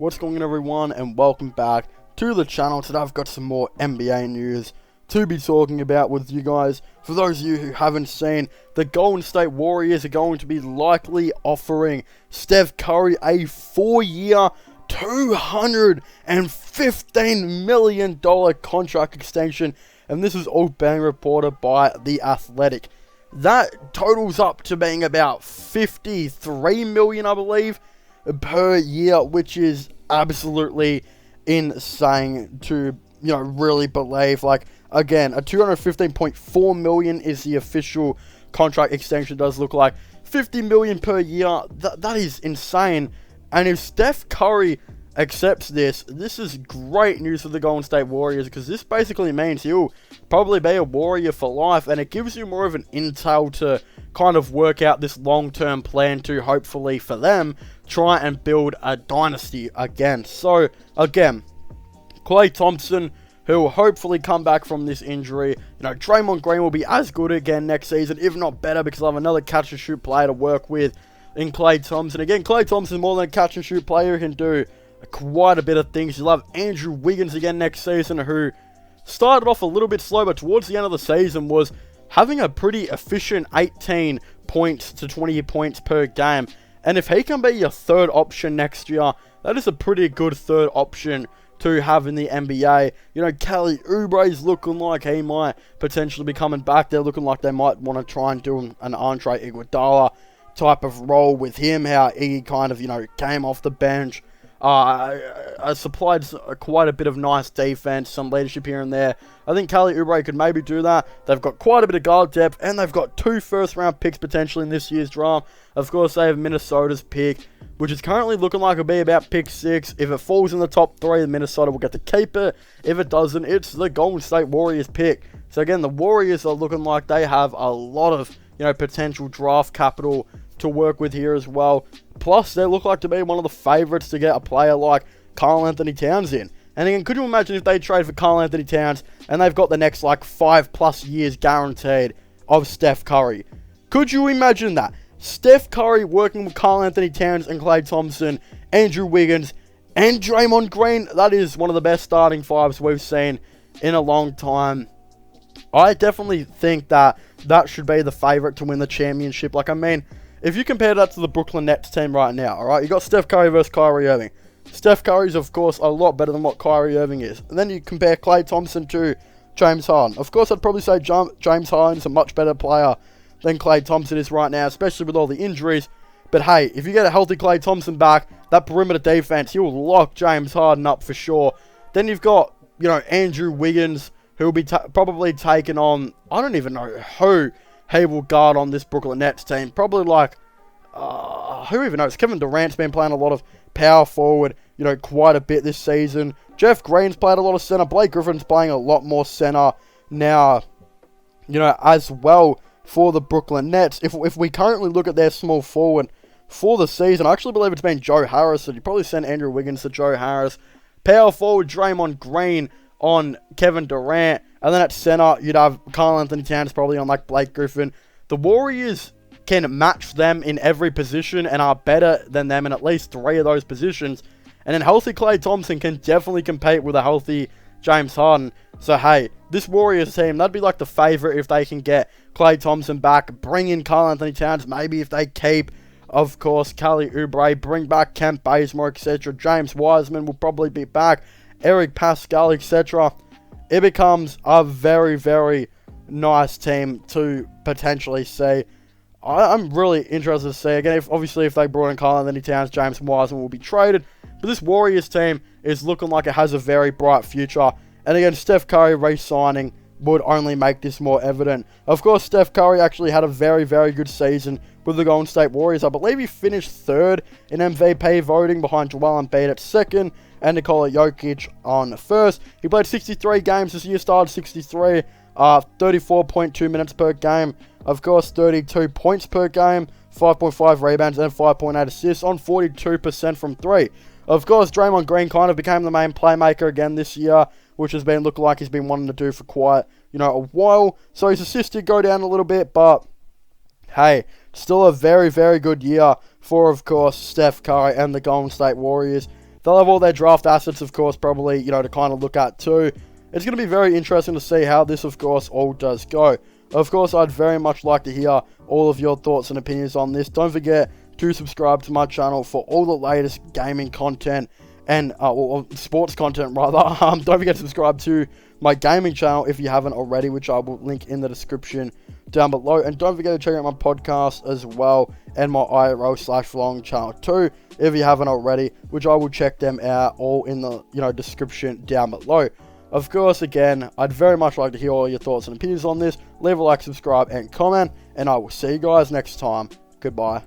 What's going on, everyone, and welcome back to the channel. Today I've got some more NBA news to be talking about with you guys. For those of you who haven't seen, the Golden State Warriors are going to be likely offering Steph Curry a 4-year, $215 million contract extension, and this is all being reported by The Athletic. That totals up to being about $53 million, I believe, per year, which is absolutely insane to, really believe. Like, again, a $215.4 million is the official contract extension. Does look like $50 million per year. That is insane. And if Steph Curry accepts this is great news for the Golden State Warriors, because this basically means he'll probably be a Warrior for life, and it gives you more of an intel to kind of work out this long-term plan to, hopefully for them, try and build a dynasty again. So, again, Klay Thompson, who will hopefully come back from this injury. Draymond Green will be as good again next season, if not better, because I'll have another catch-and-shoot player to work with in Klay Thompson. Again, Klay Thompson is more than a catch-and-shoot player. He can do quite a bit of things. You'll have Andrew Wiggins again next season, who started off a little bit slow, but towards the end of the season was having a pretty efficient 18 points to 20 points per game. And if he can be your third option next year, that is a pretty good third option to have in the NBA. Kelly Oubre's looking like he might potentially be coming back. They're looking like they might want to try and do an Andre Iguodala type of role with him, how he kind of, came off the bench. Supplied quite a bit of nice defense, some leadership here and there. I think Kelly Oubre could maybe do that. They've got quite a bit of guard depth, and they've got 2 first-round picks potentially in this year's draft. Of course, they have Minnesota's pick, which is currently looking like it'll be about pick 6. If it falls in the top 3, then Minnesota will get to keep it. If it doesn't, it's the Golden State Warriors pick. So again, the Warriors are looking like they have a lot of, potential draft capital to work with here as well. Plus, they look like to be one of the favorites to get a player like Karl Anthony Towns in. And again, could you imagine if they trade for Karl Anthony Towns and they've got the next 5+ years guaranteed of Steph Curry? Could you imagine that? Steph Curry working with Karl Anthony Towns and Klay Thompson, Andrew Wiggins, and Draymond Green. That is one of the best starting fives we've seen in a long time. I definitely think that should be the favorite to win the championship. If you compare that to the Brooklyn Nets team right now, alright, you got Steph Curry versus Kyrie Irving. Steph Curry's, of course, a lot better than what Kyrie Irving is. And then you compare Klay Thompson to James Harden. Of course, I'd probably say James Harden is a much better player than Klay Thompson is right now, especially with all the injuries. But hey, if you get a healthy Klay Thompson back, that perimeter defense, he'll lock James Harden up for sure. Then you've got, Andrew Wiggins, who will be probably taking on, I don't even know who he will guard on this Brooklyn Nets team. Probably who even knows? Kevin Durant's been playing a lot of power forward, quite a bit this season. Jeff Green's played a lot of center. Blake Griffin's playing a lot more center now, as well for the Brooklyn Nets. If we currently look at their small forward for the season, I actually believe it's been Joe Harris. So you probably send Andrew Wiggins to Joe Harris. Power forward, Draymond Green on Kevin Durant. And then at center, you'd have Karl Anthony Towns probably on Blake Griffin. The Warriors can match them in every position and are better than them in at least 3 of those positions. And then healthy Klay Thompson can definitely compete with a healthy James Harden. So hey, this Warriors team, that'd be like the favorite if they can get Klay Thompson back, bring in Karl Anthony Towns, maybe if they keep, of course, Kelly Oubre, bring back Kent Bazemore, etc. James Wiseman will probably be back, Eric Pascal, etc. It becomes a very, very nice team to potentially see. I'm really interested to see. Again, if they brought in Karl Anthony Towns, James Wiseman will be traded. But this Warriors team is looking like it has a very bright future. And again, Steph Curry re-signing would only make this more evident. Of course, Steph Curry actually had a very, very good season with the Golden State Warriors. I believe he finished 3rd in MVP voting behind Joel Embiid at 2nd and Nikola Jokic on 1st. He played 63 games this year, started 63, 34.2 minutes per game. Of course, 32 points per game, 5.5 rebounds, and 5.8 assists on 42% from 3. Of course, Draymond Green kind of became the main playmaker again this year, which has been looking like he's been wanting to do for quite, a while. So his assists did go down a little bit, but hey, still a very, very good year for, of course, Steph Curry and the Golden State Warriors. they'll have all their draft assets, of course, probably, you know, to kind of look at too. It's going to be very interesting to see how this, of course, all does go. Of course, I'd very much like to hear all of your thoughts and opinions on this. Don't forget to subscribe to my channel for all the latest gaming content and or sports content rather. Don't forget to subscribe to my gaming channel if you haven't already, which I will link in the description down below. And don't forget to check out my podcast as well and my IRL/vlog channel too if you haven't already, which I will check them out all in the description down below. Of course, again, I'd very much like to hear all your thoughts and opinions on this. Leave a like, subscribe, and comment, and I will see you guys next time. Goodbye.